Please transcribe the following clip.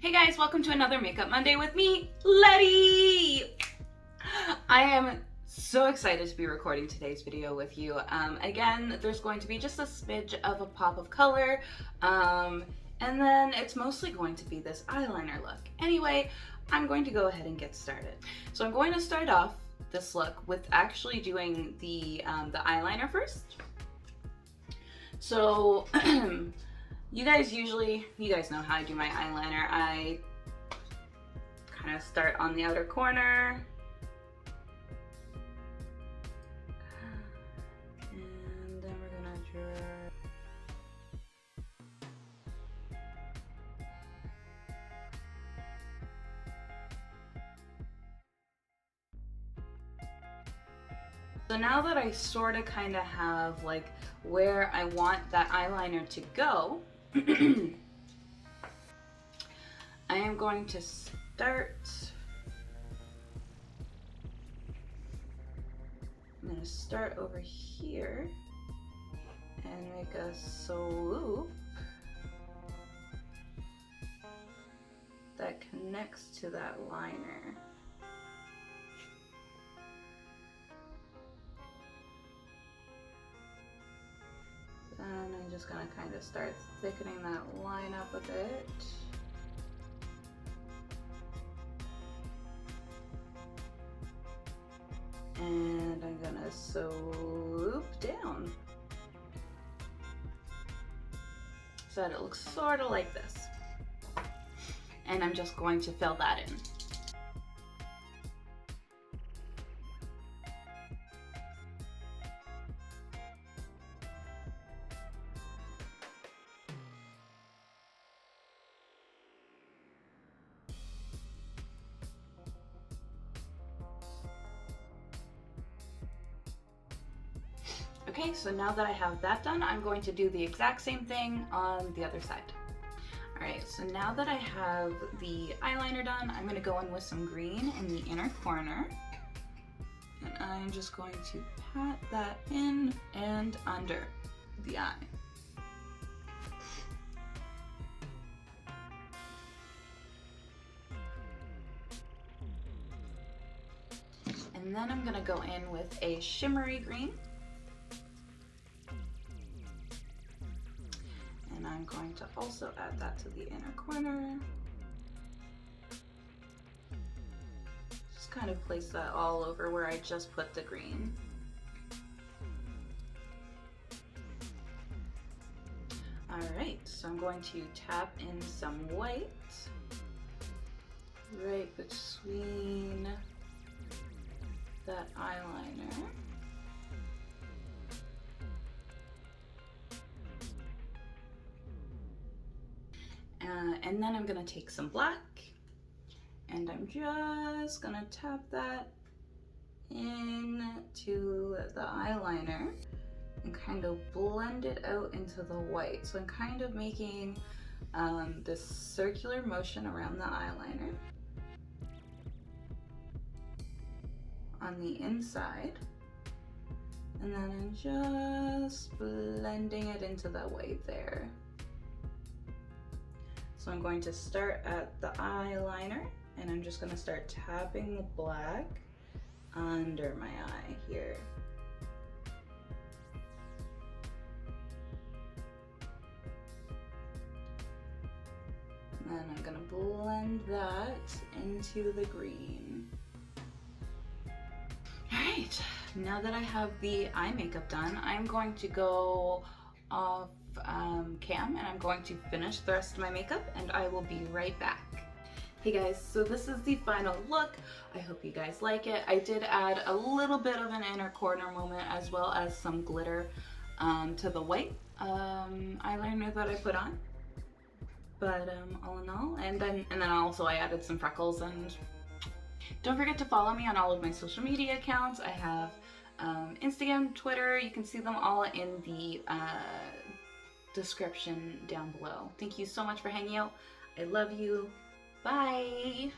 Hey guys, welcome to another Makeup Monday with me, Letty! I am so excited to be recording today's video with you. Again, there's going to be just a smidge of a pop of color, and then it's mostly going to be this eyeliner look. Anyway, I'm going to go ahead and get started. So I'm going to start off this look with actually doing the eyeliner first. So, you guys know how I do my eyeliner. I kind of start on the outer corner. And then we're gonna draw. So now that I sort of kind of have like where I want that eyeliner to go, I am going to start. I'm going to start over here and make a swoop that connects to that liner. Then I'm just going to kind of start thickening that line up a bit. And I'm going to swoop down so that it looks sort of like this. And I'm just going to fill that in. Okay, so now that I have that done, I'm going to do the exact same thing on the other side. Alright, so now that I have the eyeliner done, I'm going to go in with some green in the inner corner. And I'm just going to pat that in and under the eye. And then I'm going to go in with a shimmery green. And I'm going to also add that to the inner corner. Just kind of place that all over where I just put the green. Alright, so I'm going to tap in some white right between that eyeliner. And then I'm gonna take some black and I'm just gonna tap that into the eyeliner and kind of blend it out into the white. So I'm kind of making this circular motion around the eyeliner on the inside. And then I'm just blending it into the white there. So I'm going to start at the eyeliner and I'm just going to start tapping the black under my eye here. And then I'm going to blend that into the green. Alright, now that I have the eye makeup done, I'm going to go off cam and I'm going to finish the rest of my makeup and I will be right back. Hey guys, so this is the final look. I hope you guys like it. I did add a little bit of an inner corner moment as well as some glitter to the white eyeliner that I put on. But all in all, and then also I added some freckles. And don't forget to follow me on all of my social media accounts. I have Instagram, Twitter. You can see them all in the description down below. Thank you so much for hanging out. I love you. Bye.